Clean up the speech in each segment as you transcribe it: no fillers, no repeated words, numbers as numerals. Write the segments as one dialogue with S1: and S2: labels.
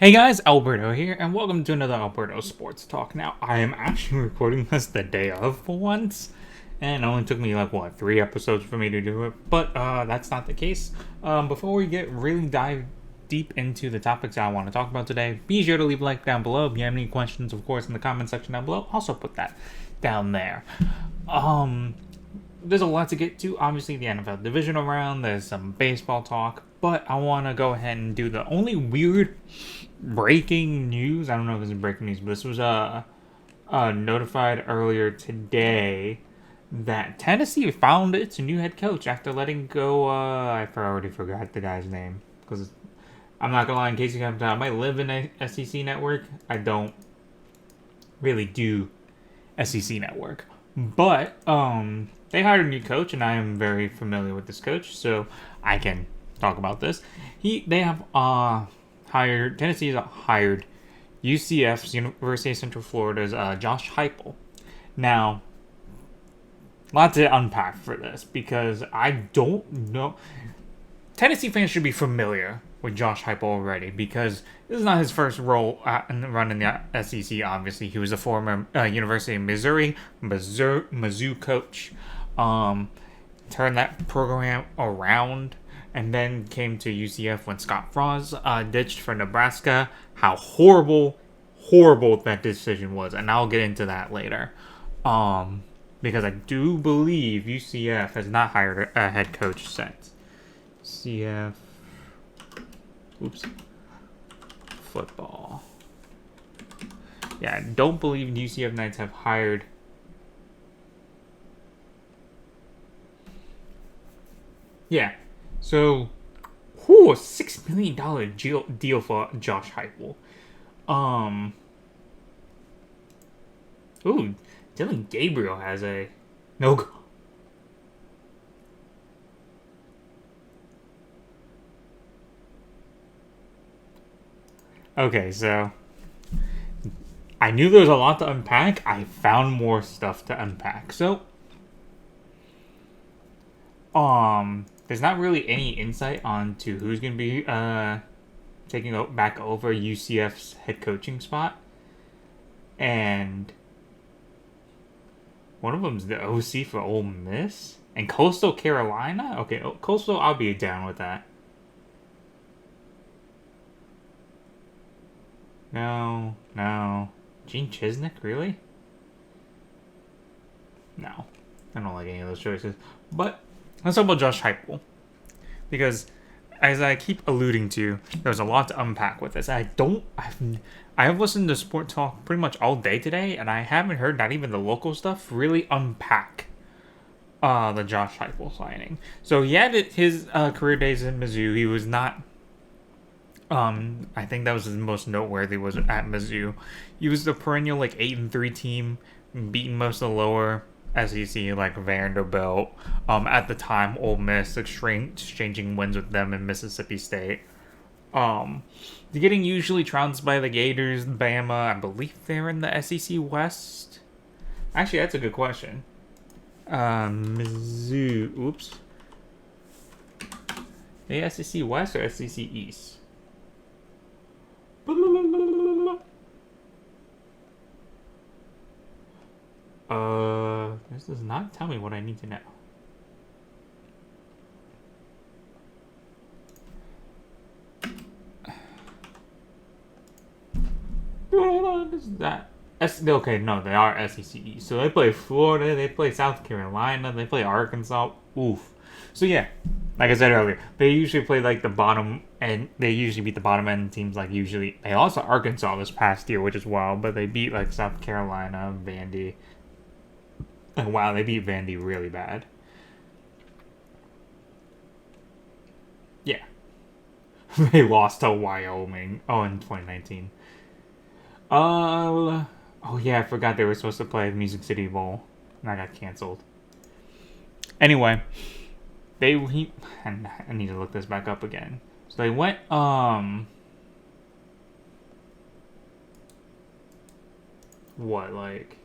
S1: Hey guys, Alberto here, and welcome to another Alberto Sports Talk. Now, I am actually recording this the day of for once, and it only took me like, 3 episodes for me to do it, but that's not the case. Before we really dive deep into the topics I want to talk about today, be sure to leave a like down below. If you have any questions, of course, in the comment section down below, also put that down there. There's a lot to get to. Obviously, the NFL divisional round, there's some baseball talk, but I want to go ahead and do the only weird breaking news. I don't know if this is breaking news, but this was notified earlier today that Tennessee found its new head coach after letting go. I already forgot the guy's name because I'm not gonna lie. In case you haven't, I might live in a SEC network. I don't really do SEC network, but they hired a new coach, and I am very familiar with this coach, so I can talk about this. They have hired Tennessee's hired UCF's University of Central Florida's Josh Hypel. Now, lot to unpack for this because I don't know. Tennessee fans should be familiar with Josh Hypel already because this is not his first role running the SEC. Obviously, he was a former University of Missouri Mizzou coach. Turned that program around and then came to UCF when Scott Frost ditched for Nebraska. How horrible that decision was, and I'll get into that later. Because I do believe UCF has not hired a head coach since. CF. Oops. Football. Yeah, I don't believe UCF Knights have hired. Yeah. So, a $6 million deal for Josh Hypel. Ooh, Dylan Gabriel has a no. Okay, so I knew there was a lot to unpack. I found more stuff to unpack. So, there's not really any insight onto who's going to be taking back over UCF's head coaching spot, and one of them's the OC for Ole Miss and Coastal Carolina. Okay, Coastal, I'll be down with that. No, Gene Chisnick, really? No, I don't like any of those choices. But let's talk about Josh Hypel because, as I keep alluding to, there's a lot to unpack with this. I have listened to Sport Talk pretty much all day today, and I haven't heard not even the local stuff really unpack the Josh Hypel signing. So he had his career days in Mizzou. He was not. I think that was his most noteworthy was at Mizzou. He was the perennial 8-3 team, beating most of the lower SEC like Vanderbilt. At the time, Ole Miss exchanging wins with them in Mississippi State. Getting usually trounced by the Gators, Bama. I believe they're in the SEC West. Actually, that's a good question. Mizzou. Oops. The SEC West or SEC East? This does not tell me what I need to know. What is that? Okay, no, they are SEC East. So they play Florida, they play South Carolina, they play Arkansas. Oof. So yeah, like I said earlier, they usually play the bottom, and they usually beat the bottom end teams. Usually, they lost to Arkansas this past year, which is wild, but they beat South Carolina, Vandy. Wow, they beat Vandy really bad. Yeah, they lost to Wyoming. Oh, in 2019. Oh yeah, I forgot they were supposed to play Music City Bowl, and that got canceled. Anyway, I need to look this back up again. So they went what like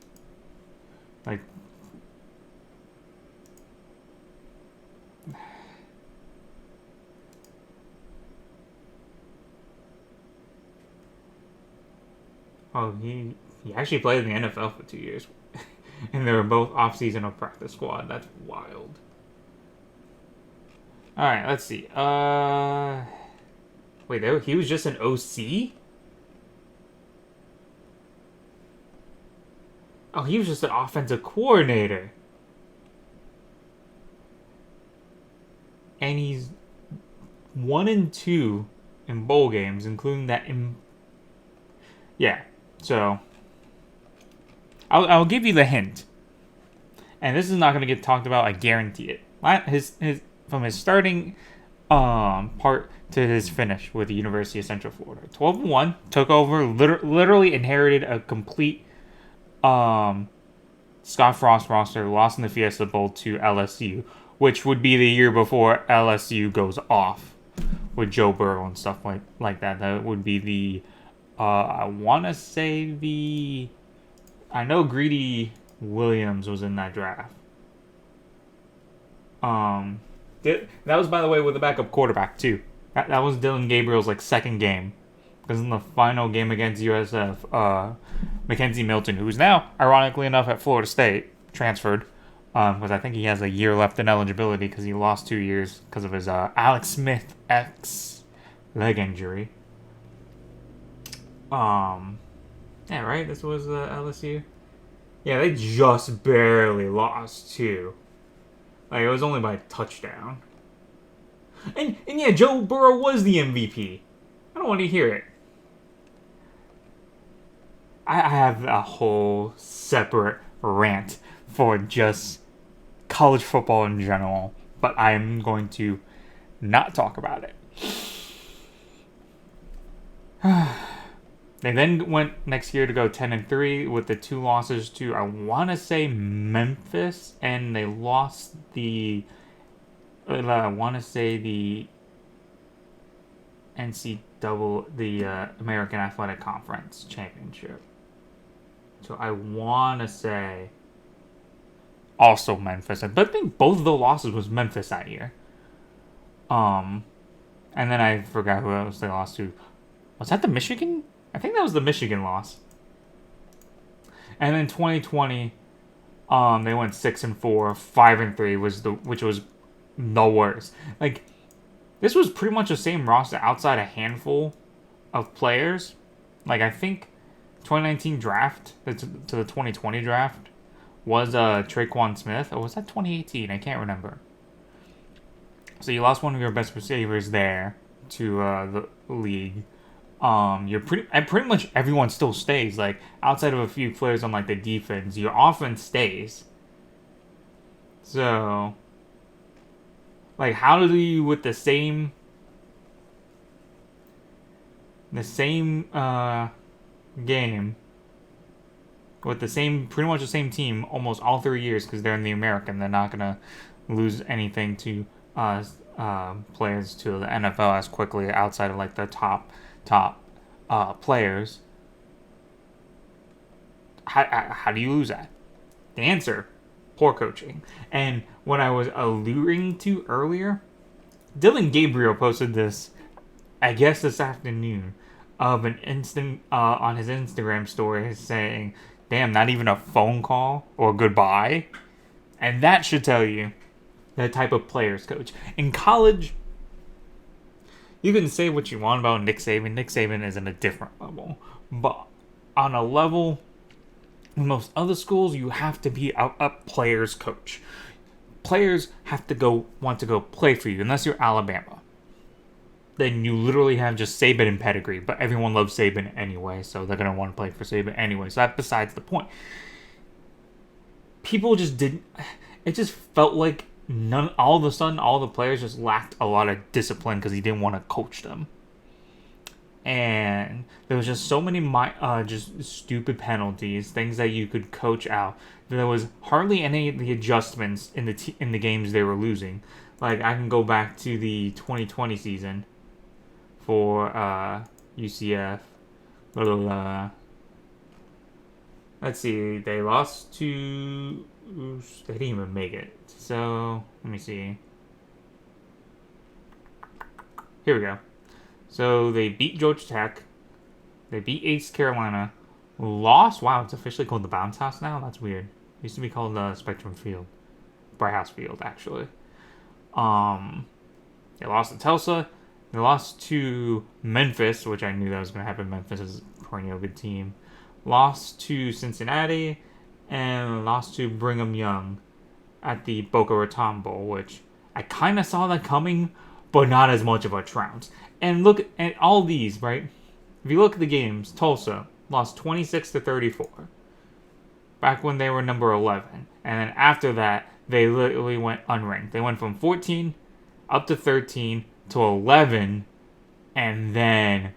S1: Oh, he actually played in the NFL for 2 years, and they were both off-season or practice squad. That's wild. All right, let's see. Wait, he was just an OC? Oh, he was just an offensive coordinator. And he's 1-2 in bowl games, including that in. Yeah, so I'll give you the hint, and this is not going to get talked about. I guarantee it. His from his starting part to his finish with the University of Central Florida, 12-1, took over, literally inherited a complete Scott Frost roster, lost in the Fiesta Bowl to LSU, which would be the year before LSU goes off with Joe Burrow and stuff like that. That would be the I want to say I know Greedy Williams was in that draft. That was, by the way, with the backup quarterback too. That was Dylan Gabriel's second game, because in the final game against USF, Mackenzie Milton, who's now, ironically enough, at Florida State, transferred, because I think he has a year left in eligibility because he lost 2 years because of his Alex Smith X leg injury. Yeah, right? This was LSU? Yeah, they just barely lost, too. It was only by a touchdown. And yeah, Joe Burrow was the MVP. I don't want to hear it. I have a whole separate rant for just college football in general, but I'm going to not talk about it. They then went next year to go 10-3 with the 2 losses to, I want to say, Memphis, and they lost the American Athletic Conference championship. So I want to say also Memphis, but I think both of the losses was Memphis that year. And then I forgot who else they lost to. Was that the Michigan? I think that was the Michigan loss. And then 2020, they went 6-4, 5-3 which was the worst. This was pretty much the same roster outside a handful of players. I think 2019 draft to the 2020 draft was Traquan Smith, or was that 2018? I can't remember. So you lost one of your best receivers there to the league. Pretty much everyone still stays. Outside of a few players on the defense, your offense stays. So, how do you, with the same game, with pretty much the same team, almost all 3 years, because they're in the American, they're not gonna lose anything to players to the NFL as quickly outside of the top players. How do you lose that? The answer: poor coaching. And what I was alluding to earlier, Dylan Gabriel posted this, I guess this afternoon, of an instant on his Instagram story saying, "Damn, not even a phone call or goodbye," and that should tell you the type of players coach in college. You can say what you want about Nick Saban. Nick Saban is in a different level. But on a level in most other schools, you have to be a player's coach. Players have to want to go play for you, unless you're Alabama. Then you literally have just Saban and pedigree, but everyone loves Saban anyway, so they're going to want to play for Saban anyway. So that's besides the point. People just didn't. It just felt like all of a sudden, all the players just lacked a lot of discipline because he didn't want to coach them. And there was just so many just stupid penalties, things that you could coach out. There was hardly any of the adjustments in the games they were losing. I can go back to the 2020 season for UCF. Let's see, they lost to. They didn't even make it. So, let me see. Here we go. So, they beat Georgia Tech. They beat East Carolina. lost. Wow, it's officially called the Bounce House now. That's weird. It used to be called the Spectrum Field, Bright House Field, actually. Um, they lost to Tulsa. They lost to Memphis, which I knew that was going to happen. Memphis is a perennial good team. Lost to Cincinnati, and lost to Brigham Young at the Boca Raton Bowl, which I kind of saw that coming, but not as much of a trounce. And look at all these, right? If you look at the games, Tulsa lost 26-34 back when they were number 11. And then after that, they literally went unranked. They went from 14 up to 13 to 11, and then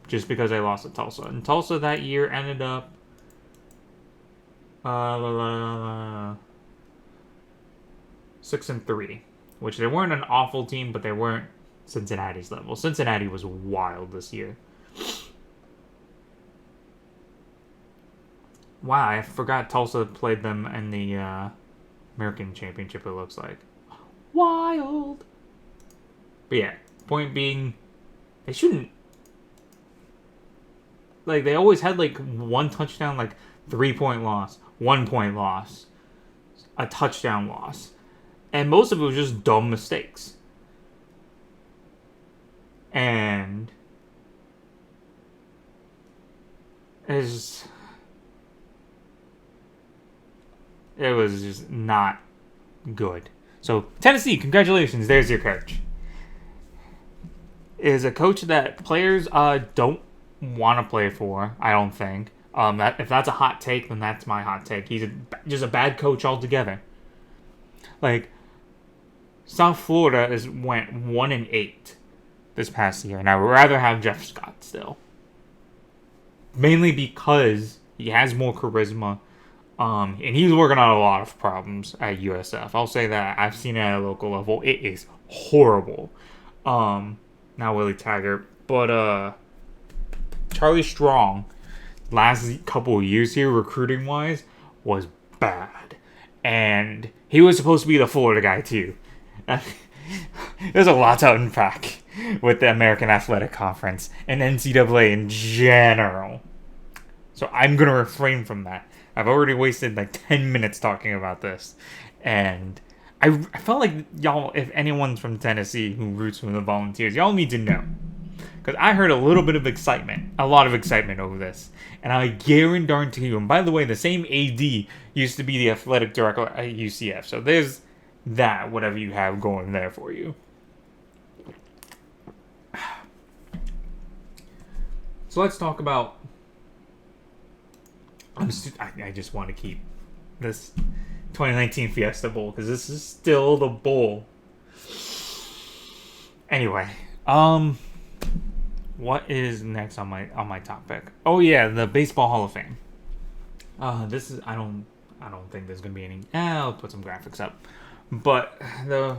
S1: just because they lost to Tulsa. And Tulsa that year ended up 6-3, which they weren't an awful team, but they weren't Cincinnati's level. Cincinnati was wild this year. Wow, I forgot Tulsa played them in the American Championship, it looks like. Wild! But yeah, point being, they shouldn't. Like, they always had, like, one touchdown, like, 3-point loss, 1-point loss, a touchdown loss. And most of it was just dumb mistakes. And it was just not good. So, Tennessee, congratulations, there's your coach. Is a coach that players don't want to play for, I don't think. If that's a hot take, then that's my hot take. He's just a bad coach altogether. Like, South Florida went 1-8 this past year, and I would rather have Jeff Scott still. Mainly because he has more charisma, and he's working on a lot of problems at USF. I'll say that. I've seen it at a local level. It is horrible. Not Willie Taggart, but Charlie Strong, last couple of years here, recruiting wise, was bad. And he was supposed to be the Florida guy too. There's a lot to unpack with the American Athletic Conference and NCAA in general. So I'm going to refrain from that. I've already wasted like 10 minutes talking about this. And I felt like y'all, if anyone's from Tennessee who roots for the Volunteers, y'all need to know. Because I heard a little bit of excitement, a lot of excitement over this. And I guarantee you, and by the way, the same AD used to be the athletic director at UCF. So there's that, whatever you have going there for you. So let's talk about... I just want to keep this 2019 Fiesta Bowl, because this is still the bowl. Anyway, what is next on my topic? Oh yeah, the Baseball Hall of Fame. This is I don't think there's gonna be any. I'll put some graphics up, but the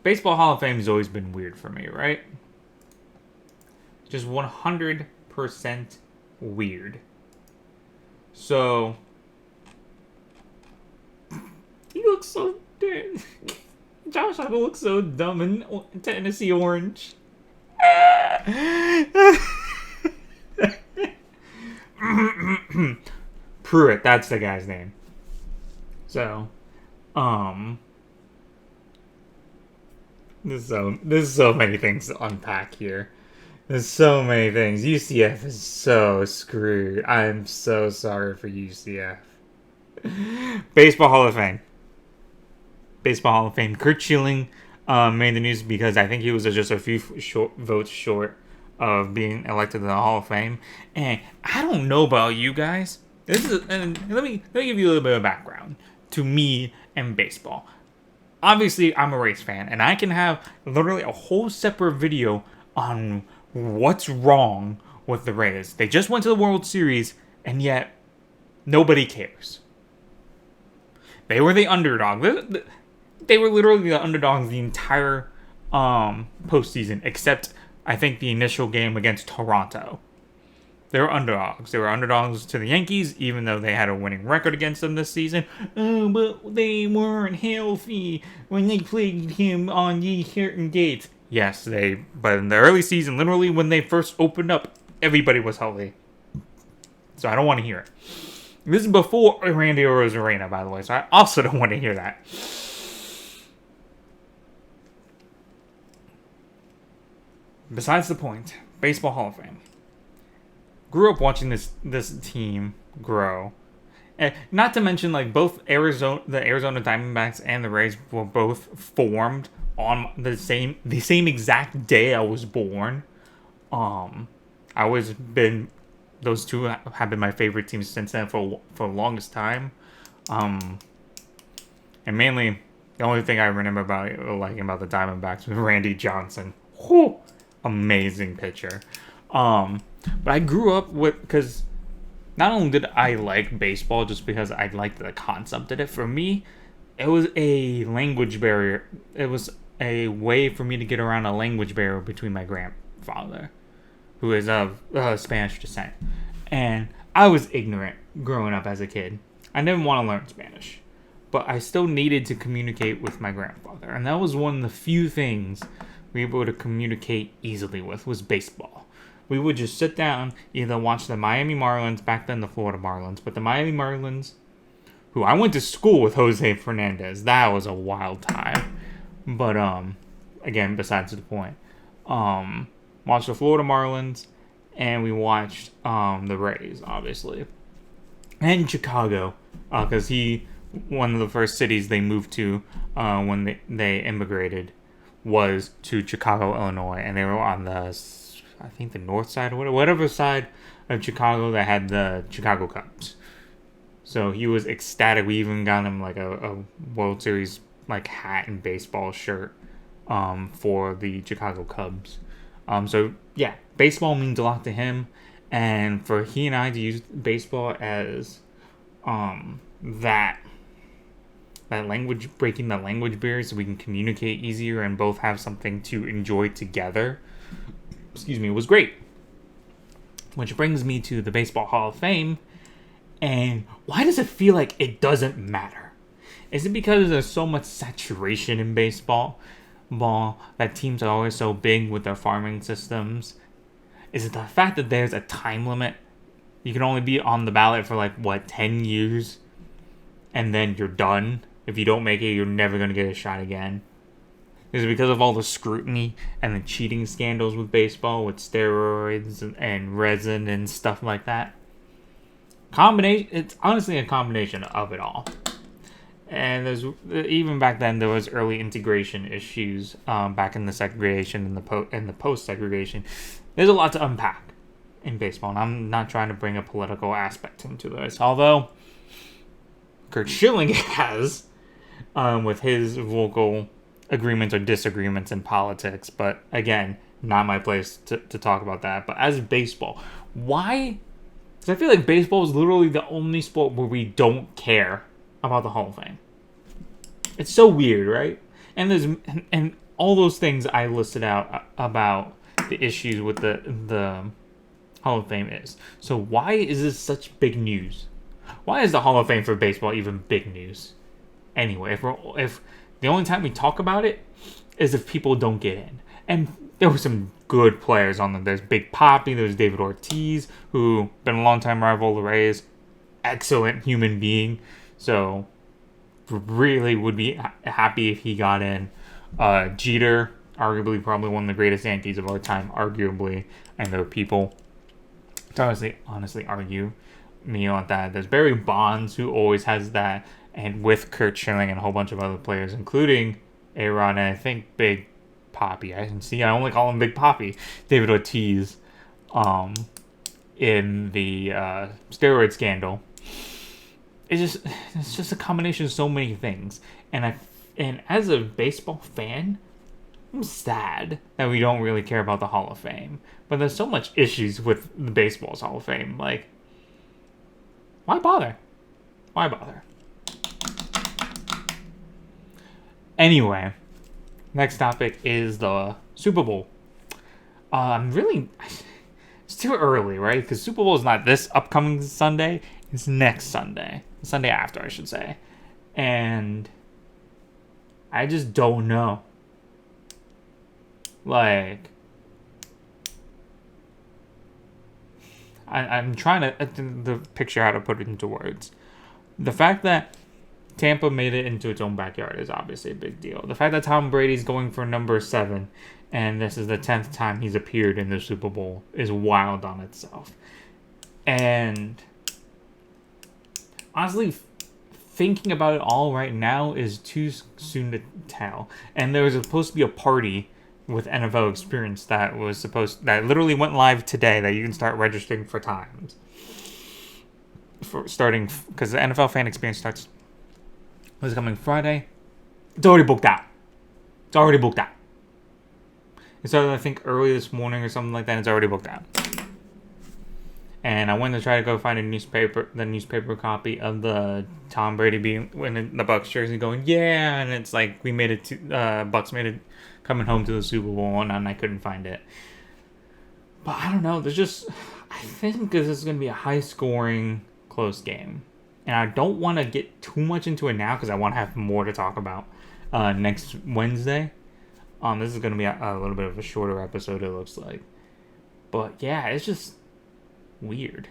S1: Baseball Hall of Fame has always been weird for me, right? Just 100% weird. So he looks so dead. Josh Hypel looks so dumb in Tennessee orange. Pruitt, that's the guy's name. So, there's so many things to unpack here. There's so many things. UCF is so screwed. I'm so sorry for UCF. Baseball Hall of Fame. Baseball Hall of Fame. Kurt Schilling made the news because I think he was just a few votes short of being elected to the Hall of Fame. And I don't know about you guys. And let me give you a little bit of background to me and baseball. Obviously, I'm a Rays fan, and I can have literally a whole separate video on what's wrong with the Rays. They just went to the World Series, and yet nobody cares. They were the underdog. They were literally the underdogs the entire postseason, except I think the initial game against Toronto. They were underdogs. They were underdogs to the Yankees, even though they had a winning record against them this season. Oh, but they weren't healthy when they played him on these certain dates. Yes, but in the early season, literally when they first opened up everybody was healthy. So I don't want to hear it. This is before Randy Rosarena, by the way, so I also don't want to hear that. Besides the point, Baseball Hall of Fame. Grew up watching this team grow. And not to mention, like, the Arizona Diamondbacks and the Rays were both formed on the same exact day I was born. Those two have been my favorite teams since then for the longest time. And mainly, the only thing I remember liking about the Diamondbacks was Randy Johnson. Whew, amazing pitcher. But I grew up because not only did I like baseball just because I liked the concept of it, for me, it was a language barrier. It was a way for me to get around a language barrier between my grandfather, who is of Spanish descent. And I was ignorant growing up as a kid. I didn't want to learn Spanish, but I still needed to communicate with my grandfather. And that was one of the few things we were able to communicate easily with, was baseball. We would just sit down, either watch the Miami Marlins, back then the Florida Marlins, but the Miami Marlins, who I went to school with Jose Fernandez. That was a wild time. But, again, besides the point. Watched the Florida Marlins, and we watched the Rays, obviously. And Chicago, because one of the first cities they moved to when they immigrated was to Chicago, Illinois, and they were on the north side, or whatever side of Chicago that had the Chicago Cubs. So he was ecstatic. We even got him like a World Series like hat and baseball shirt for the Chicago Cubs. So yeah, baseball means a lot to him, and for he and I to use baseball as that language, breaking the language barrier so we can communicate easier and both have something to enjoy together, was great. Which brings me to the Baseball Hall of Fame. And why does it feel like it doesn't matter? Is it because there's so much saturation in baseball that teams are always so big with their farming systems? Is it the fact that there's a time limit? You can only be on the ballot for 10 years, and then you're done. If you don't make it, you're never going to get a shot again. Is it because of all the scrutiny and the cheating scandals with baseball, with steroids and resin and stuff like that? It's honestly a combination of it all. And even back then there was early integration issues back in the segregation and the post segregation. There's a lot to unpack in baseball, and I'm not trying to bring a political aspect into this, although Curt Schilling has with his vocal agreements or disagreements in politics. But again, not my place to talk about that. But as baseball, why? Because I feel like baseball is literally the only sport where we don't care about the Hall of Fame. It's so weird, right? And all those things I listed out about the issues with the Hall of Fame is. So why is this such big news? Why is the Hall of Fame for baseball even big news? Anyway, if the only time we talk about it is if people don't get in. And there were some good players on them. There's Big Papi, there's David Ortiz, who been a long-time rival of the Rays. Excellent human being. So, really would be happy if he got in. Jeter, arguably probably one of the greatest Yankees of our time, arguably. And there are people to honestly argue me on that. There's Barry Bonds, who always has that, and with Curt Schilling and a whole bunch of other players, including A-Rod and I think Big Papi. I only call him Big Papi. David Ortiz, in the steroid scandal. It's just a combination of so many things, and as a baseball fan, I'm sad that we don't really care about the Hall of Fame. But there's so much issues with the baseball's Hall of Fame. Like, why bother? Why bother? Anyway, next topic is the Super Bowl. It's too early, right? Because Super Bowl is not this upcoming Sunday. It's next Sunday. The Sunday after, I should say. And I just don't know. Like, I'm trying to the picture how to put it into words. The fact that Tampa made it into its own backyard is obviously a big deal. The fact that Tom Brady's going for number 7, and this is the 10th time he's appeared in the Super Bowl, is wild on itself. And honestly, thinking about it all right now is too soon to tell. And there was supposed to be a party with NFL Experience that literally went live today, that you can start registering for times. Because the NFL Fan Experience starts this coming Friday. It's already booked out. It started, I think, early this morning or something like that. It's already booked out. And I went to try to go find the newspaper copy of the Tom Brady being in the Bucs jersey, going, yeah, and it's like we made it to Bucs made it coming home to the Super Bowl, and I couldn't find it. But I don't know. I think this is going to be a high-scoring, close game, and I don't want to get too much into it now because I want to have more to talk about next Wednesday. This is going to be a little bit of a shorter episode, it looks like. But yeah, it's just weird.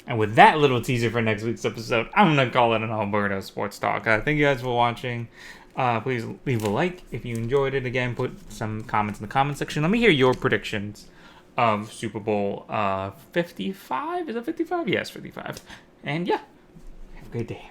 S1: And with that little teaser for next week's episode, I'm going to call it an Alberto Sports Talk. Thank you guys for watching. Please leave a like if you enjoyed it. Again, put some comments in the comment section. Let me hear your predictions of Super Bowl 55. Is it 55? Yes, 55. And yeah, have a great day.